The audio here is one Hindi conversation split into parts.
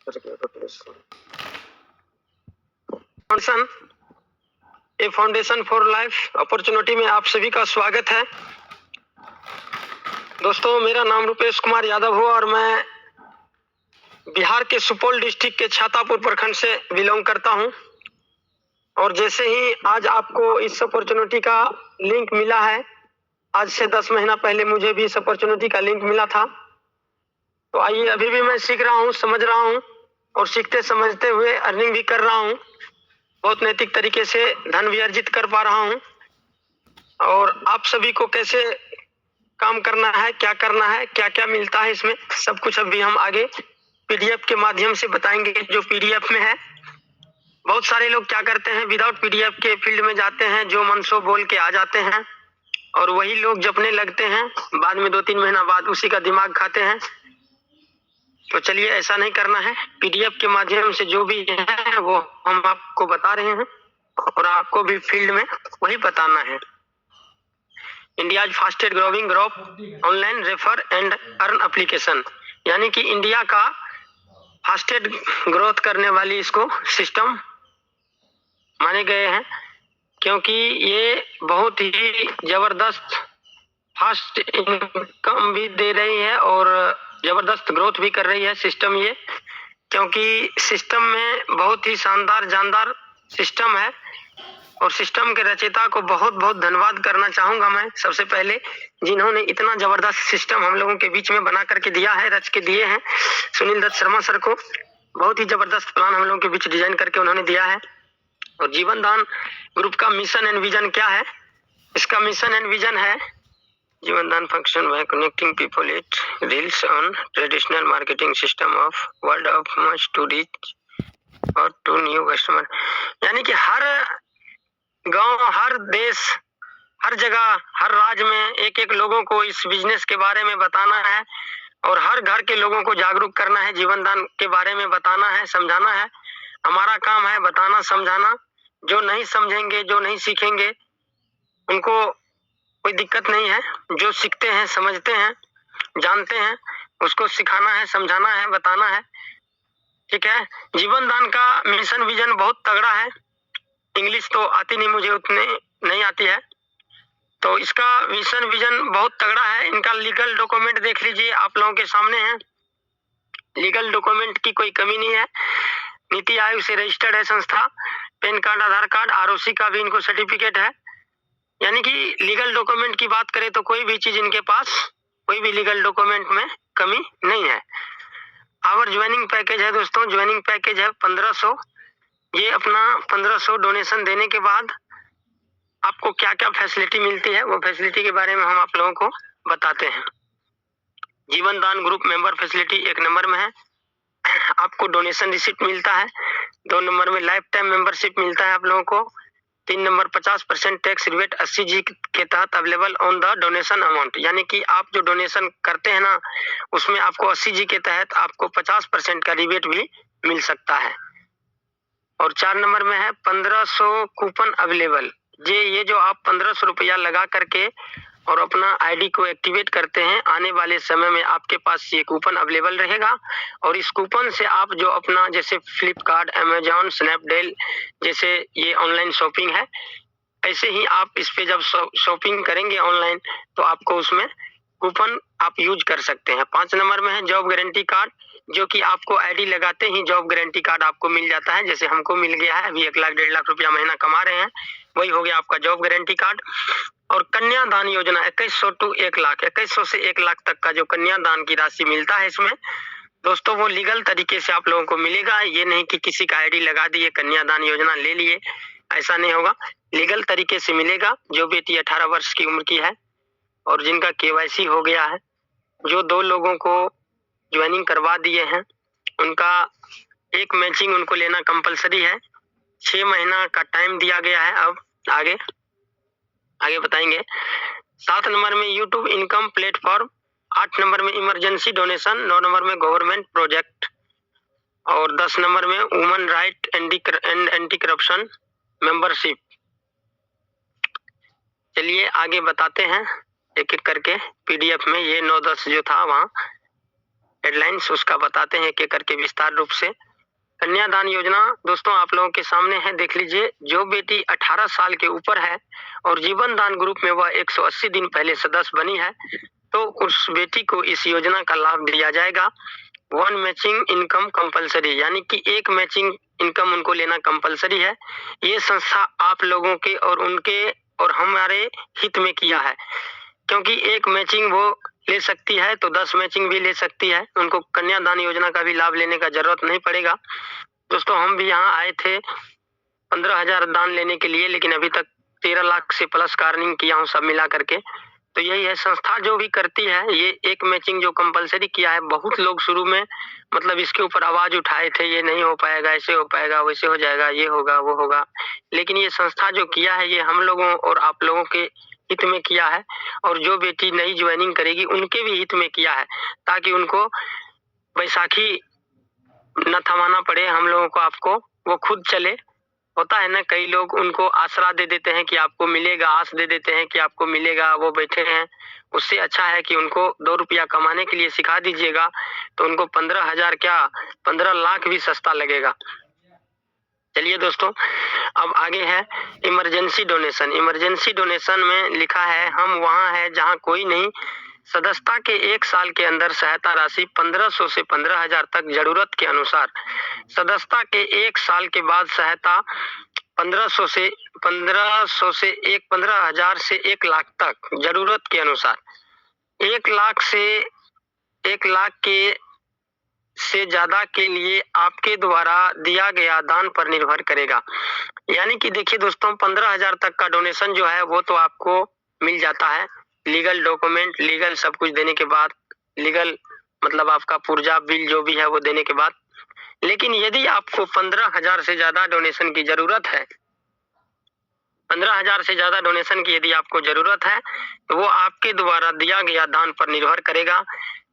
A foundation for life opportunity में आप सभी का स्वागत है। दोस्तों, मेरा नाम रुपेश कुमार यादव हो और मैं बिहार के सुपौल डिस्ट्रिक्ट के छातापुर प्रखंड से बिलोंग करता हूं। और जैसे ही आज आपको इस अपॉर्चुनिटी का लिंक मिला है, आज से 10 महीना पहले मुझे भी इस अपॉर्चुनिटी का लिंक मिला था। तो आइए, अभी भी मैं सीख रहा हूं, समझ रहा हूं और सीखते समझते हुए अर्निंग भी कर रहा हूं। बहुत नैतिक तरीके से धन भी अर्जित कर पा रहा हूं। और आप सभी को कैसे काम करना है, क्या करना है, क्या क्या मिलता है इसमें, सब कुछ अभी हम आगे पीडीएफ के माध्यम से बताएंगे, जो पीडीएफ में है। बहुत सारे लोग क्या करते हैं, विदाउट पीडीएफ के फील्ड में जाते हैं, जो मन सो बोल के आ जाते हैं और वही लोग जपने लगते हैं, बाद में 2-3 महीना बाद उसी का दिमाग खाते हैं। तो चलिए, ऐसा नहीं करना है। पीडीएफ के माध्यम से जो भी है वो हम आपको बता रहे हैं और आपको भी फील्ड में वही बताना है। India fastest growing group online refer and earn application, यानी कि इंडिया का फास्टेस्ट ग्रोथ करने वाली इसको सिस्टम माने गए हैं, क्योंकि ये बहुत ही जबरदस्त फास्ट इनकम भी दे रही है और जबरदस्त ग्रोथ भी कर रही है सिस्टम ये। क्योंकि सिस्टम में बहुत ही शानदार जानदार सिस्टम है और सिस्टम के रचयिता को बहुत बहुत धन्यवाद करना चाहूंगा मैं सबसे पहले, जिन्होंने इतना जबरदस्त सिस्टम हम लोगों के बीच में बना करके दिया है, रच के दिए हैं। सुनील दत्त शर्मा सर को बहुत ही जबरदस्त प्लान हम लोगों के बीच डिजाइन करके उन्होंने दिया है। और जीवन दान ग्रुप का मिशन एंड विजन क्या है? इसका मिशन एंड विजन है, जीवन दान function by connecting people it reels on traditional marketing system of world of much to reach और टू न्यू कस्टमर। यानी कि हर गांव, हर देश, हर जगह, हर राज्य में एक एक लोगों को इस बिजनेस के बारे में बताना है और हर घर के लोगों को जागरूक करना है, जीवन दान के बारे में बताना है, समझाना है। हमारा काम है बताना, समझाना। जो नहीं समझेंगे, जो नहीं सीखेंगे, उनको कोई दिक्कत नहीं है। जो सीखते हैं, समझते हैं, जानते हैं, उसको सिखाना है, समझाना है, बताना है। ठीक है। जीवन दान का मिशन विजन बहुत तगड़ा है। इंग्लिश तो आती नहीं मुझे, उतने नहीं आती है, तो इसका मिशन विजन बहुत तगड़ा है। इनका लीगल डॉक्यूमेंट देख लीजिए, आप लोगों के सामने है। लीगल डॉक्यूमेंट की कोई कमी नहीं है। नीति आयोग से रजिस्टर्ड है संस्था। पैन कार्ड, आधार कार्ड, आरओसी का भी इनको सर्टिफिकेट है। यानी कि लीगल डॉक्यूमेंट की बात करें तो कोई भी चीज इनके पास, कोई भी लीगल डॉक्यूमेंट में कमी नहीं है। आवर ज्वाइनिंग पैकेज है दोस्तों, ज्वाइनिंग पैकेज है 1500। ये अपना 1500 डोनेशन देने के बाद आपको क्या क्या फैसिलिटी मिलती है, वो फैसिलिटी के बारे में हम आप लोगों को बताते हैं। जीवन दान ग्रुप मेंबर फैसिलिटी 1 नंबर में है। आपको डोनेशन रिसिप्ट मिलता है। 2 नंबर में लाइफ टाइम मेंबरशिप मिलता है आप लोगों को। 3 नंबर 50% टैक्स रिबेट 80G के तहत available on the donation amount, यानी कि आप जो डोनेशन करते हैं ना, उसमें आपको 80G के तहत आपको 50% का रिबेट भी मिल सकता है। और 4 नंबर में है 1500 कूपन अवेलेबल। ये जो आप 1500 रुपया लगा करके और अपना आईडी को एक्टिवेट करते हैं, आने वाले समय में आपके पास ये कूपन अवेलेबल रहेगा। और इस कूपन से आप जो अपना, जैसे फ्लिपकार्ट, अमेजॉन, स्नैपडील जैसे ये ऑनलाइन शॉपिंग है, ऐसे ही आप इस पे जब शॉपिंग करेंगे ऑनलाइन, तो आपको उसमें कूपन आप यूज कर सकते हैं। 5 नंबर में है जॉब गारंटी कार्ड, जो कि आपको आईडी लगाते ही जॉब गारंटी कार्ड आपको मिल जाता है। जैसे हमको मिल गया है, अभी 1 लाख 1.5 लाख रुपया महीना कमा रहे हैं, वही हो गया आपका जॉब गारंटी कार्ड। और कन्यादान योजना 2100 टू 1 लाख, 2100 से 1 लाख तक का जो कन्यादान की राशि मिलता है इसमें दोस्तों, वो लीगल तरीके से आप लोगों को मिलेगा। ये नहीं कि किसी का आईडी लगा दिए, कन्यादान योजना ले लिए, ऐसा नहीं होगा। लीगल तरीके से मिलेगा। जो बेटी 18 वर्ष की उम्र की है और जिनका केवाईसी हो गया है, जो 2 लोगों को ज्वाइनिंग करवा दिए हैं, उनका एक मैचिंग उनको लेना कंपलसरी है। 6 महीना का टाइम दिया गया है। अब आगे बताएंगे। 7 नंबर में यूट्यूब इनकम प्लेटफॉर्म, 8 नंबर में इमरजेंसी डोनेशन, 9 नंबर में गवर्नमेंट प्रोजेक्ट और 10 नंबर में woman right and anti corruption membership. चलिए आगे बताते हैं एक एक करके। पीडीएफ में ये 9-10 जो था वहाँ हेडलाइंस उसका बताते हैं कि करके विस्तार रूप से। कन्यादान योजना दोस्तों आप लोगों के सामने है, देख लीजिए। जो बेटी 18 साल के ऊपर है और जीवन दान ग्रुप में वह 180 दिन पहले सदस्य बनी है तो उस बेटी को इस योजना का लाभ दिया जाएगा। 1 मैचिंग इनकम कंपलसरी, यानी कि 1 मैचिंग इनकम उनको लेना कंपलसरी है। ये संस्था आप लोगों के और उनके और हमारे हित में किया है, क्योंकि 1 मैचिंग वो ले सकती है तो 10 मैचिंग भी ले सकती है। उनको कन्यादान योजना का भी लाभ लेने का जरूरत नहीं पड़ेगा। दोस्तों हम भी यहाँ आए थे 15,000 दान लेने के लिए, लेकिन अभी तक 13 लाख से प्लस का अर्निंग किया हूँ सब मिला करके। तो यही है संस्था जो भी करती है, ये 1 मैचिंग जो कंपलसरी किया है। बहुत लोग शुरू में मतलब इसके ऊपर आवाज उठाए थे, ये नहीं हो पाएगा, ऐसे हो पाएगा, वैसे हो जाएगा, ये होगा वो होगा, लेकिन ये संस्था जो किया है ये हम लोगों और आप लोगों के हित में किया है और जो बेटी नई ज्वाइनिंग करेगी उनके भी हित में किया है, ताकि उनको बैसाखी न थमाना पड़े हम लोगों को, आपको वो खुद चले। होता है ना, कई लोग उनको आसरा दे देते हैं कि आपको मिलेगा, आस दे देते हैं कि आपको मिलेगा, वो बैठे हैं। उससे अच्छा है कि उनको 2 रुपया कमाने के लिए सिखा दीजिएगा तो उनको 15,000 क्या 15 लाख भी सस्ता लगेगा। चलिए दोस्तों अब आगे है इमरजेंसी डोनेशन। इमरजेंसी डोनेशन में लिखा है हम वहां है जहां कोई नहीं। सदस्यता के 1 साल के अंदर सहायता राशि 1500 से 15,000 तक जरूरत के अनुसार। सदस्यता के 1 साल के बाद सहायता 1500 से 15,000 से 1 लाख तक जरूरत के अनुसार। 1 लाख से 1 लाख के से ज्यादा के लिए आपके द्वारा दिया गया दान पर निर्भर करेगा। यानी कि देखिए दोस्तों 15,000 तक का डोनेशन जो है वो तो आपको मिल जाता है, लीगल डॉक्यूमेंट, लीगल सब कुछ देने के बाद, लीगल मतलब आपका पुर्जा बिल जो भी है वो देने के बाद। लेकिन यदि आपको 15,000 से ज्यादा डोनेशन की जरूरत है, 15,000 से ज्यादा डोनेशन की यदि आपको जरूरत है तो वो आपके द्वारा दिया गया दान पर निर्भर करेगा।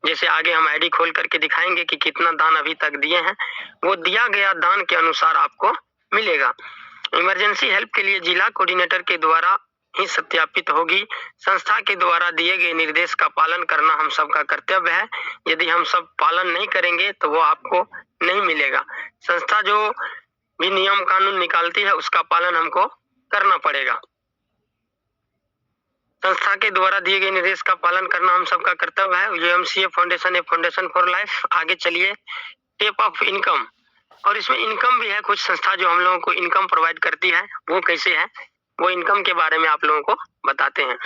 जैसे आगे हम आईडी खोल करके दिखाएंगे कि कितना दान अभी तक दिए हैं, वो दिया गया दान के अनुसार आपको मिलेगा। इमरजेंसी हेल्प के लिए जिला कोऑर्डिनेटर के द्वारा ही सत्यापित होगी। संस्था के द्वारा दिए गए निर्देश का पालन करना हम सबका कर्तव्य है। यदि हम सब पालन नहीं करेंगे तो वो आपको नहीं मिलेगा। संस्था जो भी नियम कानून निकालती है उसका पालन हमको करना पड़ेगा। संस्था के द्वारा दिए गए निर्देश का पालन करना हम सबका कर्तव्य है। YMCA foundation a foundation for life. आगे चलिए टेप ऑफ इनकम, और इसमें इनकम भी है। कुछ संस्था जो हम लोगों को इनकम प्रोवाइड करती है वो कैसे है, वो इनकम के बारे में आप लोगों को बताते हैं।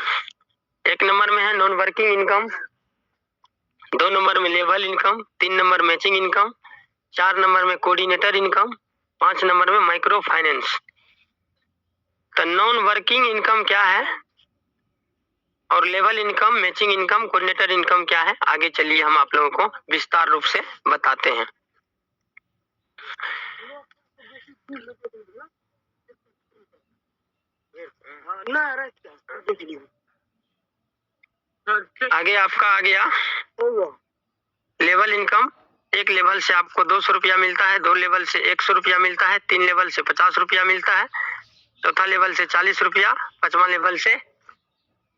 1 नंबर में है नॉन वर्किंग इनकम, 2 नंबर में level income, 3 number matching income, 4 number में कोऑर्डिनेटर इनकम, 5 नंबर में माइक्रो फाइनेंस। तो नॉन वर्किंग इनकम क्या है और level income, matching income, coordinator income क्या है, आगे चलिए हम आप लोगों को विस्तार रूप से बताते हैं। आगे आपका आ गया लेवल इनकम। 1 लेवल से आपको 200 रुपया मिलता है, 2 लेवल से 100 रुपया मिलता है, 3 लेवल से 50 रुपया मिलता है, चौथा लेवल से 40 रुपया, 5वां लेवल से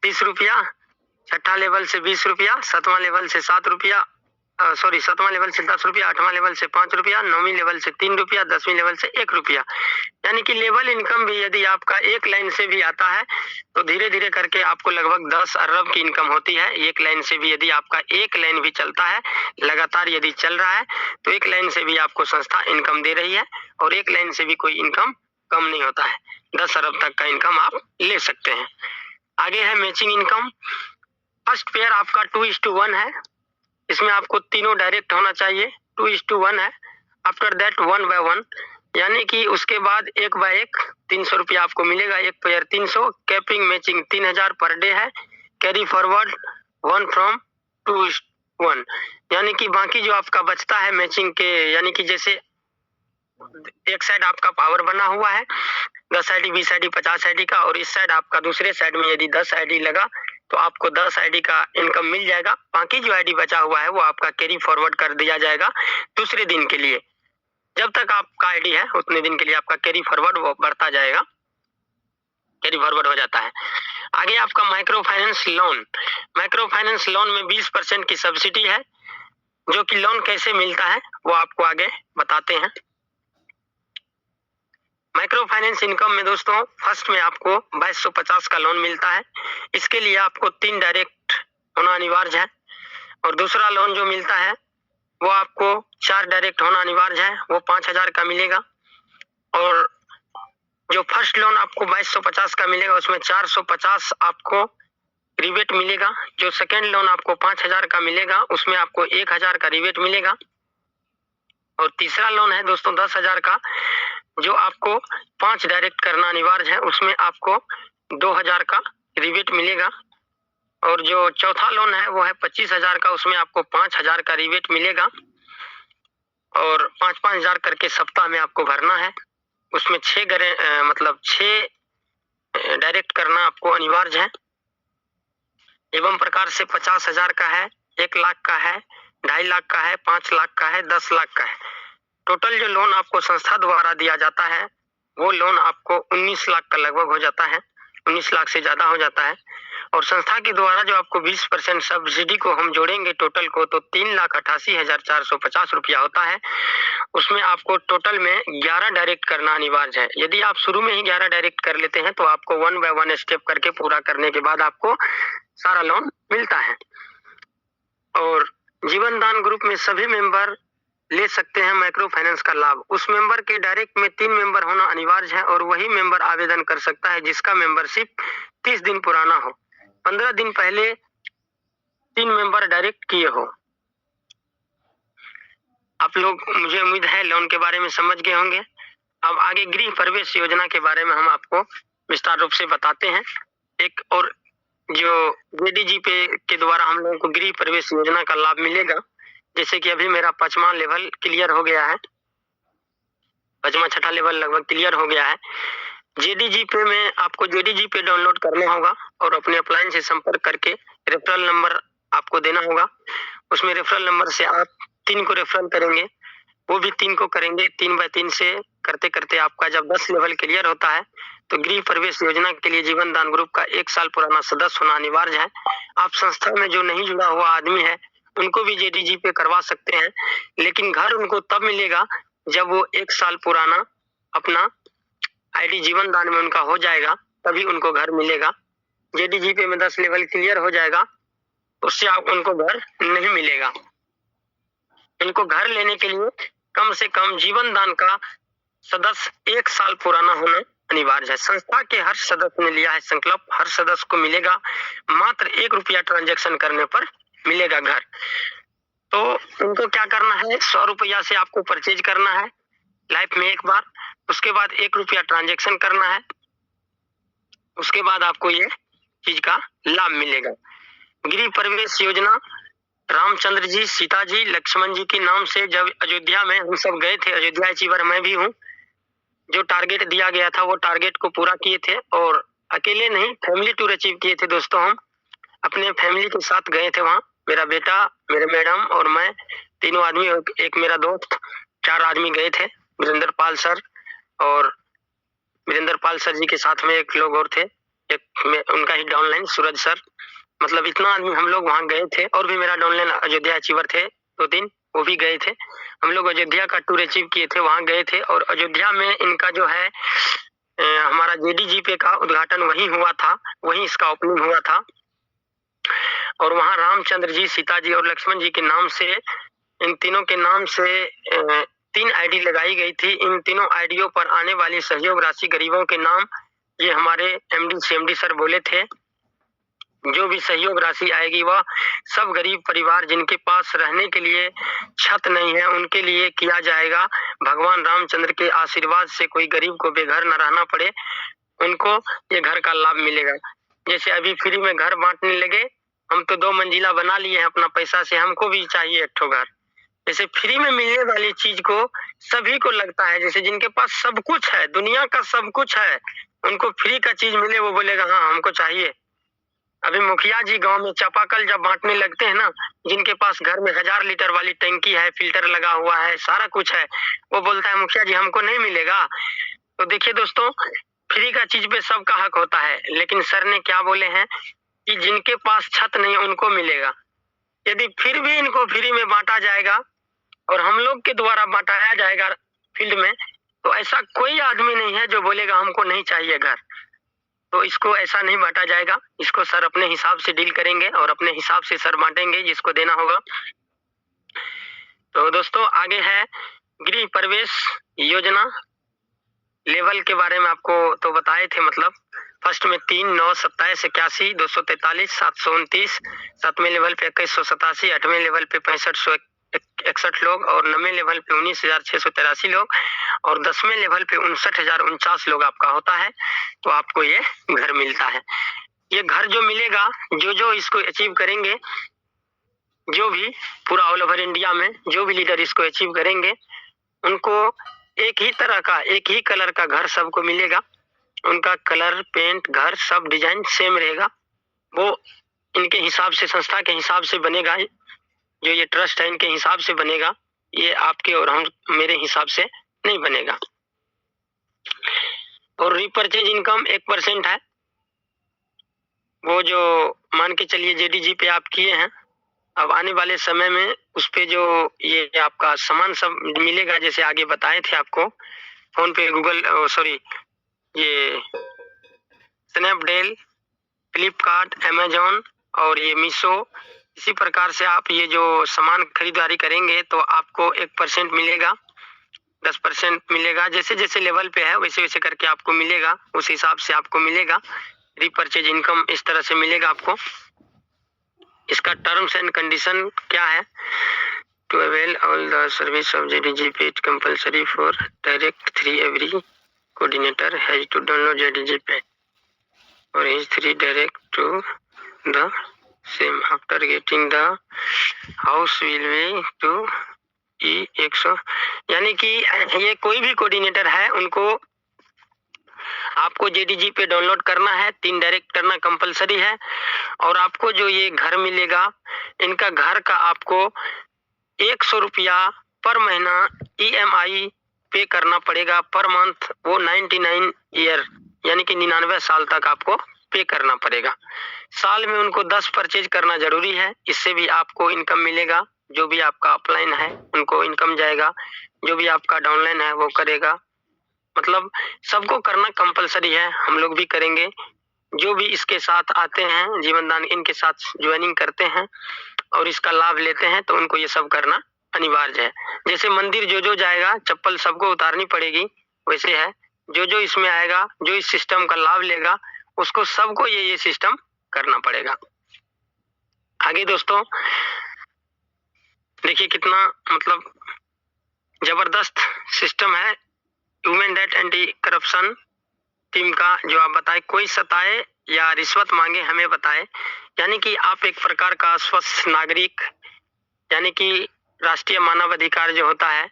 30 रुपया, 6ठा लेवल से 20 रुपया, 7वां लेवल से 7 रुपया, 7वां लेवल से 10 रुपया, 8वां लेवल से 5 रुपया, 9वीं लेवल से 3 रुपया, 10वीं लेवल से 1 रुपया। यानी कि लेवल इनकम भी यदि आपका 1 लाइन से भी आता है तो धीरे धीरे करके आपको लगभग 10 अरब की इनकम होती है। 1 लाइन से भी यदि आपका 1 लाइन भी चलता है, लगातार यदि चल रहा है तो 1 लाइन से भी आपको संस्था इनकम दे रही है, और 1 लाइन से भी कोई इनकम कम नहीं होता है। 10 अरब तक का इनकम आप ले सकते हैं। आगे है मैचिंग इनकम। फर्स्ट पेयर आपका 2:1 है, इसमें आपको तीनों डायरेक्ट होना चाहिए। 2:1 है। आफ्टर दैट 1 by 1, यानी कि उसके बाद 1 by 1 300 रुपया आपको मिलेगा। 1 pair 300। Capping matching 3,000 per day है। कैरी फॉरवर्ड 1 from 2:1, यानी कि बाकी जो आपका बचता है मैचिंग के, यानी कि जैसे एक साइड आपका पावर बना हुआ है 10 आईडी 20 आईडी 50 आईडी का, और इस साइड आपका दूसरे साइड में यदि 10 आईडी लगा तो आपको 10 आईडी का इनकम मिल जाएगा। बाकी जो आईडी बचा हुआ है वो आपका कैरी फॉरवर्ड कर दिया जाएगा दूसरे दिन के लिए। जब तक आपका आईडी है उतने दिन के लिए आपका कैरी फॉरवर्ड वो बढ़ता जाएगा, कैरी फॉरवर्ड हो जाता है। आगे आपका micro finance loan. Micro finance loan में 20% की सब्सिडी है। जो कि लोन कैसे मिलता है वो आपको आगे बताते हैं। माइक्रो फाइनेंस इनकम में दोस्तों फर्स्ट में आपको 2250 का लोन मिलता है। इसके लिए आपको 3 डायरेक्ट होना अनिवार्य है। और दूसरा लोन जो मिलता है वो आपको 4 डायरेक्ट होना अनिवार्य है, वो 5000 का मिलेगा। और जो फर्स्ट लोन आपको 2250 का मिलेगा उसमें 450 आपको रिबेट मिलेगा। जो सेकेंड लोन आपको 5000 का मिलेगा उसमें आपको 1000 का रिबेट मिलेगा। और तीसरा लोन है दोस्तों 10,000 का, जो आपको 5 डायरेक्ट करना अनिवार्य है, उसमें आपको 2000 का रिबेट मिलेगा। और जो चौथा लोन है वो है 25,000 का, उसमें आपको 5000 का रिबेट मिलेगा। और 5-5 हजार करके सप्ताह में आपको भरना है। उसमें 6 डायरेक्ट करना आपको अनिवार्य है। एवं प्रकार से 50,000 का है, 1 लाख का है, 2.5 लाख का है, 5 लाख का है, 10 लाख का है। टोटल जो लोन आपको संस्था द्वारा दिया जाता है वो लोन आपको 19 लाख का लगभग हो जाता है, 19 लाख से ज्यादा हो जाता है। और संस्था के द्वारा जो आपको 20% सब्सिडी को हम जोड़ेंगे टोटल को तो 3,88,450 रुपया होता है। उसमें आपको टोटल में 11 डायरेक्ट करना अनिवार्य है। यदि आप शुरू में ही 11 डायरेक्ट कर लेते हैं तो आपको 1 बाय 1 स्टेप करके पूरा करने के बाद आपको सारा लोन मिलता है। और जीवन दान ग्रुप में सभी मेंबर ले सकते हैं माइक्रो फाइनेंस का लाभ। उस मेंबर के डायरेक्ट में 3 मेंबर होना अनिवार्य है और वही मेंबर आवेदन कर सकता है जिसका मेंबरशिप 30 दिन पुराना हो। 15 दिन पहले 3 मेंबर डायरेक्ट किए हो। आप लोग मुझे उम्मीद है लोन के बारे में समझ गए होंगे। अब आगे गृह प्रवेश योजना के बारे में हम आपको विस्तार रूप से बताते हैं। एक और जो जेडीजी पे के द्वारा हम लोगों को गृह प्रवेश योजना का लाभ मिलेगा, जैसे कि अभी मेरा 5वां लेवल क्लियर हो गया है, 5वां 6ठा लेवल लगभग क्लियर हो गया है। जेडीजी पे में आपको जेडीजी पे डाउनलोड करना होगा और अपने अपलाइन से संपर्क करके रेफरल नंबर आपको देना होगा। उसमें रेफरल नंबर से आप 3 को रेफरल करेंगे, वो भी 3 को करेंगे। 3 बाय 3 से करते करते आपका जब 10 लेवल क्लियर होता है तो गृह प्रवेश योजना के लिए जीवन दान ग्रुप का 1 साल पुराना सदस्य होना अनिवार्य है। आप संस्था में जो नहीं जुड़ा हुआ आदमी है उनको भी जेडीजी पे करवा सकते हैं, लेकिन घर उनको तब मिलेगा जब वो 1 साल पुराना अपना आईडी जीवन दान में उनका हो जाएगा, तभी उनको घर मिलेगा। जेडीजी पे में 10 लेवल क्लियर हो जाएगा उससे आप उनको घर नहीं मिलेगा। इनको घर लेने के लिए कम से कम जीवन दान का सदस्य 1 साल पुराना होना अनिवार्य है। संस्था के हर सदस्य ने लिया है संकल्प, हर सदस्य को मिलेगा मात्र 1 रुपया ट्रांजैक्शन करने पर मिलेगा घर। तो उनको क्या करना है, 100 रुपया से आपको परचेज करना है लाइफ में एक बार, उसके बाद 1 रुपया ट्रांजैक्शन करना है, उसके बाद आपको ये चीज का लाभ मिलेगा। गृह प्रवेश योजना रामचंद्र जी, सीता जी, लक्ष्मण जी के नाम से जब अयोध्या में हम सब गए थे, अयोध्या अचीवर मैं भी हूँ, जो टारगेट दिया गया था वो टारगेट को पूरा किए थे। और अकेले नहीं, फैमिली टूर अचीव किए थे दोस्तों। हम अपने फैमिली के साथ गए थे वहाँ, मेरा बेटा, मेरे मैडम और मैं, तीनों आदमी, एक मेरा दोस्त, 4 आदमी गए थे। वीरेंद्र पाल सर और वीरेंद्र पाल सर जी के साथ में एक लोग और थे, एक उनका ही डाउनलाइन सूरज सर, मतलब इतना आदमी हम लोग वहाँ गए थे। और भी मेरा डाउनलाइन अयोध्या अचीवर थे 2-3, वो भी गए थे। हम लोग अयोध्या का टूर अचीव किए थे, वहाँ गए थे। और अयोध्या में इनका जो है हमारा जेडीजी पे का उद्घाटन वहीं हुआ था, वहीं इसका ओपनिंग हुआ था। और वहाँ रामचंद्र जी, सीता जी और लक्ष्मण जी के नाम से, इन तीनों के नाम से 3 आईडी लगाई गई थी। इन तीनों आईडियों पर आने वाली सहयोग राशि गरीबों के नाम, ये हमारे एमडी सीएमडी सर बोले थे, जो भी सहयोग राशि आएगी वह सब गरीब परिवार जिनके पास रहने के लिए छत नहीं है उनके लिए किया जाएगा। भगवान रामचंद्र के आशीर्वाद से कोई गरीब को बेघर न रहना पड़े, उनको ये घर का लाभ मिलेगा। जैसे अभी फ्री में घर बांटने लगे, हम तो 2 मंजिला बना लिए हैं अपना पैसा से, हमको भी चाहिए एक ठो घर। जैसे फ्री में मिलने वाली चीज को सभी को लगता है, जैसे जिनके पास सब कुछ है, दुनिया का सब कुछ है, उनको फ्री का चीज मिले वो बोलेगा हाँ हमको चाहिए। अभी मुखिया जी गांव में चापाकल जब बांटने लगते हैं ना, जिनके पास घर में 1000 लीटर वाली टंकी है, फिल्टर लगा हुआ है, सारा कुछ है, वो बोलता है मुखिया जी हमको नहीं मिलेगा। तो देखिए दोस्तों, फ्री का चीज पे सबका हक होता है, लेकिन सर ने क्या बोले हैं कि जिनके पास छत नहीं उनको मिलेगा। यदि फिर भी इनको फ्री में बांटा जाएगा और हम लोग के द्वारा बांटाया जाएगा फील्ड में, तो ऐसा कोई आदमी नहीं है जो बोलेगा हमको नहीं चाहिए घर। तो इसको ऐसा नहीं बांटा जाएगा, इसको सर अपने हिसाब से डील करेंगे और अपने हिसाब से सर बांटेंगे जिसको देना होगा। तो दोस्तों आगे है गृह प्रवेश योजना लेवल के बारे में आपको तो बताए थे, मतलब फर्स्ट में 3, 9, 27, 81, 243, 729, 7वें लेवल पे 2187, 8वें लेवल पे 6561 लोग और 9वें लेवल पे 19,683 लोग और 10वें लेवल पे 59,049 लोग आपका होता है। तो आपको ये घर मिलता है। ये घर जो मिलेगा, जो इसको अचीव करेंगे, जो भी पूरा ऑल ओवर इंडिया में जो भी लीडर इसको अचीव करेंगे, उनको एक ही तरह का, एक ही कलर का घर सबको मिलेगा। उनका कलर, पेंट, घर सब डिजाइन सेम रहेगा। वो इनके हिसाब से, संस्था के हिसाब से बनेगा। जो ये ट्रस्ट है इनके हिसाब से बनेगा, ये आपके और हम मेरे हिसाब से नहीं बनेगा। और रीपरचेज इनकम 1% है। वो जो मान के चलिए जेडीजी पे आप किए हैं, अब आने वाले समय में उस पे जो ये आपका सामान सब मिलेगा, जैसे आगे बताए थे आपको, फोन पे, गूगल, सॉरी, ये स्नैपडील, फ्लिपकार्ट, अमेजोन और ये मीशो, इसी प्रकार से आप ये जो सामान खरीदारी करेंगे तो आपको 1% मिलेगा, 10% मिलेगा। जैसे जैसे लेवल पे है वैसे वैसे करके आपको मिलेगा, उस हिसाब से आपको मिलेगा। रीपरचेज इनकम इस तरह से मिलेगा आपको। इसका टर्म्स एंड कंडीशन क्या है? To avail all the service of JDGP it compulsory for direct 3 every coordinator has to download JDGP और is 3 direct to the same after getting the house will be to E100, यानी कि ये कोई भी कोऑर्डिनेटर है उनको आपको JDG पे डाउनलोड करना है, 3 डायरेक्ट करना कंपलसरी है। और आपको जो ये घर मिलेगा, इनका घर का आपको 100 रुपया पर महीना EMI पे करना पड़ेगा पर मंथ। वो 99 ईयर यानी कि 99 साल तक आपको पे करना पड़ेगा। साल में उनको 10 परचेज करना जरूरी है, इससे भी आपको इनकम मिलेगा। जो भी आपका अपलाइन है उनको इनकम जाएगा, जो भी आपका डाउनलाइन है वो करेगा। मतलब सबको करना कंपलसरी है, हम लोग भी करेंगे। जो भी इसके साथ आते हैं, जीवन दान इनके साथ ज्वाइनिंग करते हैं और इसका लाभ लेते हैं, तो उनको ये सब करना अनिवार्य है। जैसे मंदिर जो जाएगा चप्पल सबको उतारनी पड़ेगी, वैसे है जो इसमें आएगा, जो इस सिस्टम का लाभ लेगा, उसको सबको ये सिस्टम करना पड़ेगा। आगे दोस्तों देखिए कितना मतलब जबरदस्त सिस्टम है। Human right anti corruption team का जो आप बताए, कोई सताए या रिश्वत मांगे हमें बताए, यानी कि आप एक प्रकार का स्वस्थ नागरिक, यानी कि राष्ट्रीय मानव अधिकार जो होता है,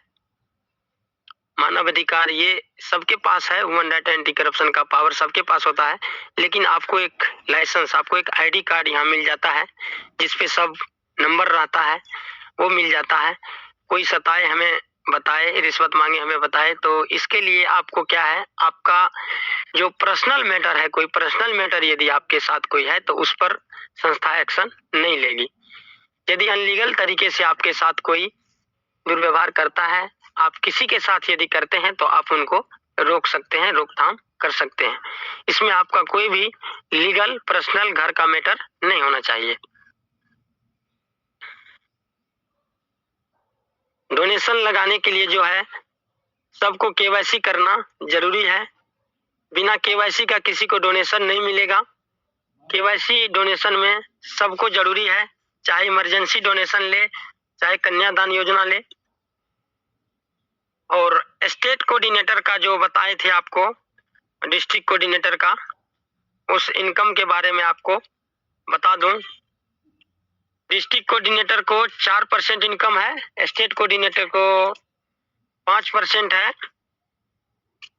मानव अधिकार ये सबके पास है। ह्यूमन राइट एंटी करप्शन का पावर सबके पास होता है, लेकिन आपको एक लाइसेंस, आपको एक ID कार्ड यहाँ मिल जाता है जिसपे सब नंबर रहता है, वो मिल जाता है। कोई सताए हमें बताए, रिश्वत मांगे हमें बताए, तो इसके लिए आपको क्या है, आपका जो पर्सनल मैटर है, कोई पर्सनल मैटर यदि आपके साथ कोई है तो उस पर संस्था एक्शन नहीं लेगी। यदि अनलीगल तरीके से आपके साथ कोई दुर्व्यवहार करता है, आप किसी के साथ यदि करते हैं, तो आप उनको रोक सकते हैं, रोकथाम कर सकते हैं। इसमें आपका कोई भी लीगल पर्सनल घर का मैटर नहीं होना चाहिए। डोनेशन लगाने के लिए जो है सबको KYC करना जरूरी है। बिना KYC का किसी को डोनेशन नहीं मिलेगा। KYC डोनेशन में सबको जरूरी है, चाहे इमरजेंसी डोनेशन ले, चाहे कन्यादान योजना ले। और स्टेट कोऑर्डिनेटर का जो बताए थे आपको, डिस्ट्रिक्ट कोऑर्डिनेटर का, उस इनकम के बारे में आपको बता दूं। डिस्ट्रिक्ट कोऑर्डिनेटर को 4% इनकम है, स्टेट कोऑर्डिनेटर को 5% है।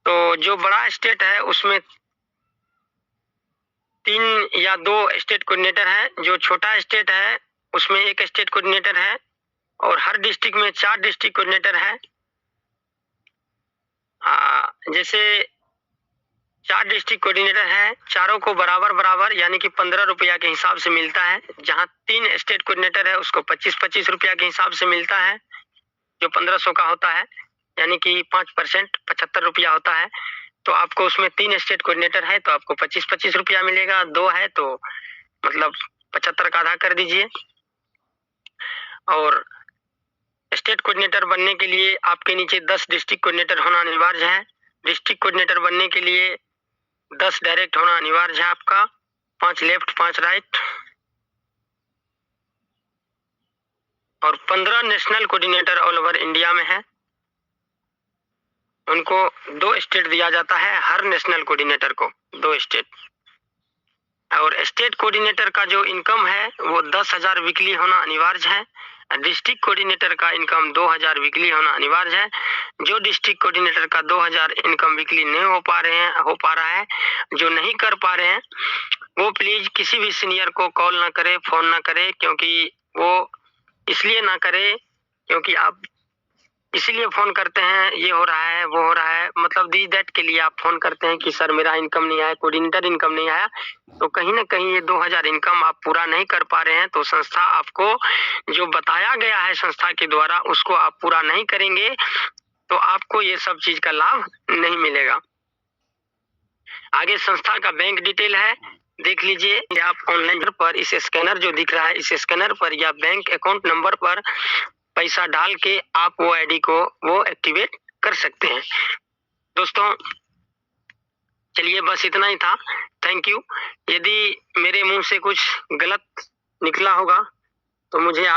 तो जो बड़ा स्टेट है उसमें 3 या 2 स्टेट कोऑर्डिनेटर है, जो छोटा स्टेट है उसमें 1 स्टेट कोऑर्डिनेटर है और हर डिस्ट्रिक्ट में 4 डिस्ट्रिक्ट कोऑर्डिनेटर है। जैसे 4 डिस्ट्रिक्ट कोऑर्डिनेटर हैं, चारों को बराबर बराबर यानी कि 15 रुपया के हिसाब से मिलता है। जहां 3 स्टेट कोऑर्डिनेटर है उसको 25-25 रुपया के हिसाब से मिलता है, जो 1500 का होता है, यानी कि 5% 75 रुपया होता है। तो आपको उसमें 3 स्टेट कोऑर्डिनेटर है तो आपको 25-25 रुपया मिलेगा, 2 है तो मतलब 75 का आधा कर दीजिए। और स्टेट कोऑर्डिनेटर बनने के लिए आपके नीचे 10 डिस्ट्रिक्ट कोऑर्डिनेटर होना अनिवार्य है। डिस्ट्रिक्ट कोऑर्डिनेटर बनने के लिए 10 डायरेक्ट होना अनिवार्य है आपका, 5 लेफ्ट 5 राइट। और 15 national coordinator all over India में है, उनको 2 स्टेट दिया जाता है, हर नेशनल कोऑर्डिनेटर को 2 स्टेट। और स्टेट कोऑर्डिनेटर का जो इनकम है वो 10,000 वीकली होना अनिवार्य है। डिस्ट्रिक्ट कोऑर्डिनेटर का इनकम 2,000 वीकली होना अनिवार्य है। जो डिस्ट्रिक्ट कोऑर्डिनेटर का 2,000 इनकम वीकली नहीं हो पा रहा है, जो नहीं कर पा रहे हैं, वो प्लीज किसी भी सीनियर को कॉल ना करे, फोन ना करे, क्योंकि वो इसलिए ना करे क्योंकि आप इसीलिए फोन करते हैं, ये हो रहा है वो हो रहा है, मतलब दिस दैट के लिए आप फोन करते हैं कि सर मेरा इनकम नहीं आया, कोऑर्डिनेटर इनकम नहीं आया। तो कहीं ना कहीं ये 2,000 इनकम आप पूरा नहीं कर पा रहे हैं, तो संस्था आपको जो बताया गया है संस्था के द्वारा उसको आप पूरा नहीं करेंगे तो आपको ये सब चीज का लाभ नहीं मिलेगा। आगे संस्था का बैंक डिटेल है, देख लीजिए। आप ऑनलाइन पर इस स्कैनर जो दिख रहा है, इस स्कैनर पर या बैंक अकाउंट नंबर पर पैसा डाल के आप वो आईडी को वो एक्टिवेट कर सकते हैं। दोस्तों चलिए बस इतना ही था, थैंक यू। यदि मेरे मुंह से कुछ गलत निकला होगा तो मुझे